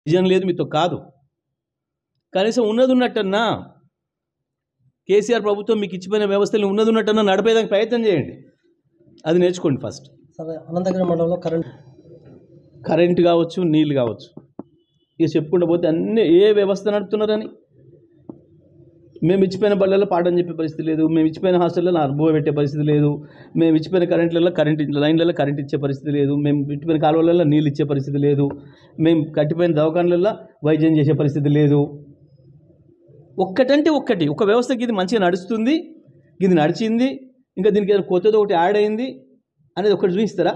Vision లేదు మీతో కాదు. కనీసం ఉన్నది ఉన్నట్టన్నా కేసీఆర్ ప్రభుత్వం మీకు ఇచ్చిపోయిన వ్యవస్థలు ఉన్నది ఉన్నట్టన్నా నడిపేదానికి ప్రయత్నం చేయండి. అది నేర్చుకోండి ఫస్ట్. సరే, అనంతగిరి మండలంలో కరెంటు కావచ్చు, నీళ్ళు కావచ్చు, ఇక చెప్పుకుంటూ పోతే అన్నీ ఏ వ్యవస్థ నడుపుతున్నారని. మేము ఇచ్చిపోయిన బళ్ళల్లో పాఠం చెప్పే పరిస్థితి లేదు, మేము ఇచ్చిపోయిన హాస్టల్లో అనుభవం పెట్టే పరిస్థితి లేదు, మేము ఇచ్చిపోయిన కరెంట్ లైన్లలో కరెంట్ ఇచ్చే పరిస్థితి లేదు, మేము ఇచ్చిపోయిన కాలువలలో నీళ్ళు ఇచ్చే పరిస్థితి లేదు, మేము కట్టిపోయిన దవాఖానలలో వైద్యం చేసే పరిస్థితి లేదు. ఒక్కటంటే ఒక్కటి, ఒక వ్యవస్థకి ఇది మంచిగా నడుస్తుంది, ఇది నడిచింది, ఇంకా దీనికి ఏదైనా కొత్తది ఒకటి యాడ్ అయింది అనేది ఒకటి చూపిస్తారా?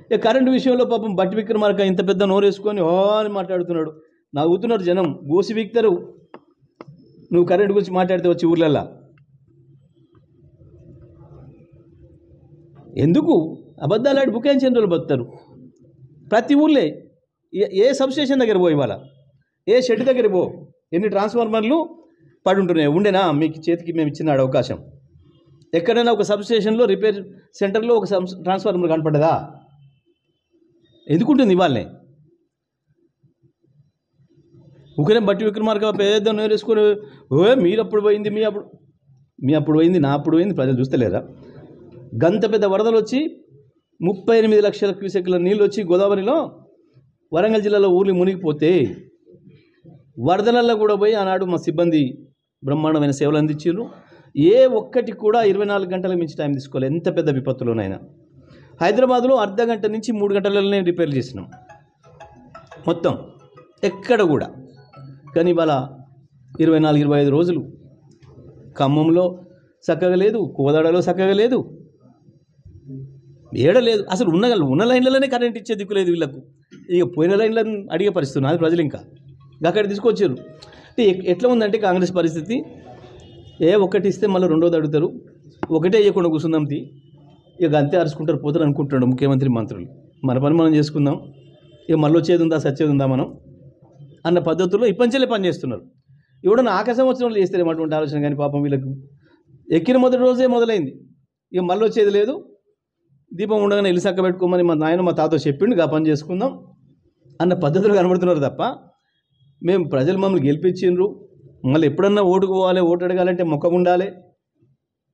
ఇక కరెంటు విషయంలో పాపం బట్టి విక్రమార్క ఇంత పెద్ద నోరు వేసుకొని ఓ అని మాట్లాడుతున్నాడు. నవ్వుతున్నారు జనం, గోసి వీక్తారు నువ్వు కరెంటు గురించి మాట్లాడితే వచ్చి ఊర్లల్లో. ఎందుకు అబద్ధాలు ఆడి బుకాయించిన రోజులు బతుతారు. ప్రతి ఊళ్ళే ఏ సబ్స్టేషన్ దగ్గర పో, ఇవాళ ఏ షెడ్ దగ్గర పో, ఎన్ని ట్రాన్స్ఫార్మర్లు పడి ఉంటున్నాయి. ఉండేనా మీకు చేతికి మేము ఇచ్చిన అవకాశం? ఎక్కడైనా ఒక సబ్స్టేషన్లో రిపేర్ సెంటర్లో ఒక ట్రాన్స్ఫార్మర్ కనపడ్డదా? ఎందుకుంటుంది ఇవాళనే? ఊకనే బట్టి విక్రమార్క పేద నేరేసుకొని మీరు అప్పుడు పోయింది, మీ అప్పుడు పోయింది, నా అప్పుడు పోయింది, ప్రజలు చూస్తలేరా? గంత పెద్ద వరదలు వచ్చి 38 లక్షల క్యూసెక్ల నీళ్ళు వచ్చి గోదావరిలో వరంగల్ జిల్లాలో ఊర్లు మునిగిపోతే వరదలల్లో కూడా పోయి ఆనాడు మా సిబ్బంది బ్రహ్మాండమైన సేవలు అందించారు. ఏ ఒక్కటి కూడా 24 గంటలకు మించి టైం తీసుకోలేదు. ఎంత పెద్ద విపత్తులోనైనా హైదరాబాద్లో అర్ధ గంట నుంచి 3 గంటలలోనే రిపేర్ చేసినాం మొత్తం, ఎక్కడ కూడా. కానీ ఇవాళ 24-25 రోజులు ఖమ్మంలో చక్కగా లేదు, కోదాడలో చక్కగా లేదు, ఏడలేదు. అసలు ఉన్న లైన్లలోనే కరెంట్ ఇచ్చే దిక్కు లేదు వీళ్ళకు. ఇక పోయిన లైన్లను అడిగే పరిస్థితి ఉన్నది ప్రజలు. ఇంకా అక్కడ తీసుకొచ్చారు. ఎట్లా ఉందంటే కాంగ్రెస్ పరిస్థితి, ఒకటి ఇస్తే మళ్ళీ రెండోది అడుగుతారు, ఒకటే ఇవ్వకుండా కూర్చుందాం ఇక అంతే అరుచుకుంటారు పోతారు అనుకుంటున్నాడు ముఖ్యమంత్రి మంత్రులు. మన పని మనం చేసుకుందాం, ఇక మళ్ళీ వచ్చేది ఉందా సచ్చేది ఉందా మనం అన్న పద్ధతుల్లో ఇప్పంచెలే పని చేస్తున్నారు. ఎవడన్నా ఆకాశం వచ్చిన వాళ్ళు చేస్తారు అటువంటి ఆలోచన. కానీ పాపం వీళ్ళకు ఎక్కిన మొదటి రోజే మొదలైంది, ఇక మళ్ళీ వచ్చేది లేదు. దీపం ఉండగానే ఇల్లు చక్క పెట్టుకోమని మా నాయన మా తాత చెప్పిండు, ఆ పని చేసుకుందాం అన్న పద్ధతులు కనబడుతున్నారు తప్ప మేము ప్రజలు మమ్మల్ని గెలిపించిండ్రు, మళ్ళీ ఎప్పుడన్నా ఓటుకు పోవాలి, ఓటు అడగాలంటే మొక్క ఉండాలి,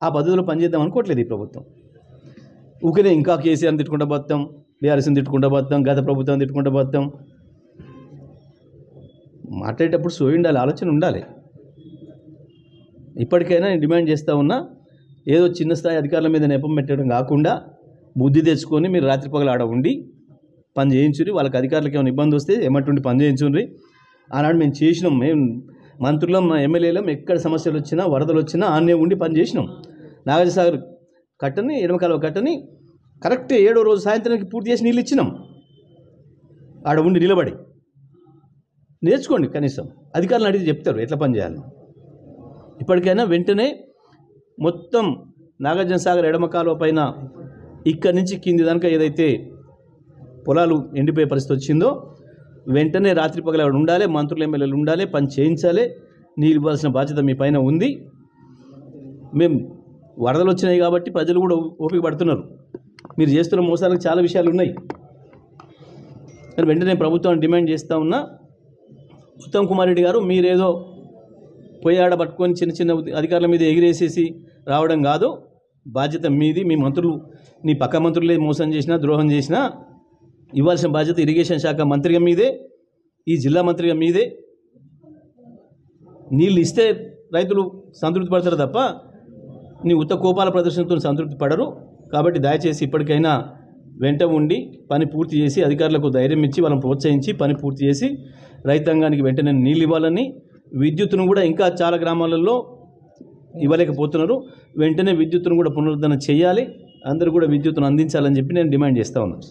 ఆ పద్ధతిలో పనిచేద్దాం అనుకోవట్లేదు ఈ ప్రభుత్వం. ఊరికే ఇంకా కేసీఆర్ని తిట్టుకుంటూ పోతాం, బీఆర్ఎస్ని తిట్టుకుంటూ పోతాం, గత ప్రభుత్వం తిట్టుకుంటూ పోతాం. మాట్లాడేటప్పుడు సోయి ఉండాలి, ఆలోచన ఉండాలి. ఇప్పటికైనా నేను డిమాండ్ చేస్తూ ఉన్నా, ఏదో చిన్న స్థాయి అధికారుల మీద నెపం పెట్టడం కాకుండా బుద్ధి తెచ్చుకొని మీరు రాత్రి పగలు ఆడ ఉండి పని చేయించుర్రి. వాళ్ళకి అధికారులకు ఏమైనా ఇబ్బంది వస్తే ఏమంటుండి పని చేయించుర్రి. ఆనాడు మేము చేసినాం, మేము మంత్రులం, మా ఎమ్మెల్యేలం, ఎక్కడ సమస్యలు వచ్చినా వరదలు వచ్చినా ఆన్నే ఉండి పని చేసినాం. నాగార్జునసాగర్ కట్టని, ఎడమకాలువ కట్టని కరెక్ట్ 7వ రోజు సాయంత్రానికి పూర్తి చేసి నీళ్ళు ఇచ్చినాం. ఆడ ఉండి నిలబడి నేర్చుకోండి, కనీసం అధికారులను అడిగి చెప్తారు ఎట్లా పని చేయాలి. ఇప్పటికైనా వెంటనే మొత్తం నాగార్జునసాగర్ ఎడమకాలువ పైన ఇక్కడి నుంచి కింది దాకా ఏదైతే పొలాలు ఎండిపోయే పరిస్థితి వచ్చిందో వెంటనే రాత్రి పగలు అక్కడ ఉండాలి, మంత్రులు ఎమ్మెల్యేలు ఉండాలి, పని చేయించాలి. నీళ్ళు ఇవ్వాల్సిన బాధ్యత మీ పైన ఉంది. మేము వరదలు వచ్చినాయి కాబట్టి ప్రజలు కూడా ఓపిక పడుతున్నారు. మీరు చేస్తున్న మోసాలకు చాలా విషయాలు ఉన్నాయి. కానీ వెంటనే ప్రభుత్వాన్ని డిమాండ్ చేస్తూ ఉన్నా, ఉత్తమ్ కుమార్ రెడ్డి గారు మీరేదో పోయి ఆడ పట్టుకొని చిన్న చిన్న అధికారుల మీద ఎగిరేసేసి రావడం కాదు, బాధ్యత మీది. మీ మంత్రులు, నీ పక్క మంత్రులే మోసం చేసినా ద్రోహం చేసినా ఇవ్వాల్సిన బాధ్యత ఇరిగేషన్ శాఖ మంత్రిగా మీదే, ఈ జిల్లా మంత్రిగా మీదే. నీళ్ళు ఇస్తే రైతులు సంతృప్తి పడతారు తప్ప నీ ఉత్త కోపాల ప్రదర్శనతో సంతృప్తి పడరు. కాబట్టి దయచేసి ఇప్పటికైనా వెంట ఉండి పని పూర్తి చేసి అధికారులకు ధైర్యం ఇచ్చి వాళ్ళని ప్రోత్సహించి పని పూర్తి చేసి రైతాంగానికి వెంటనే నీళ్ళు ఇవ్వాలని, విద్యుత్తును కూడా ఇంకా చాలా గ్రామాలలో ఇవ్వలేకపోతున్నారు, వెంటనే విద్యుత్తును కూడా పునరుద్ధరణ చేయాలి, అందరూ కూడా విద్యుత్తును అందించాలని చెప్పి నేను డిమాండ్ చేస్తూ ఉన్నాను.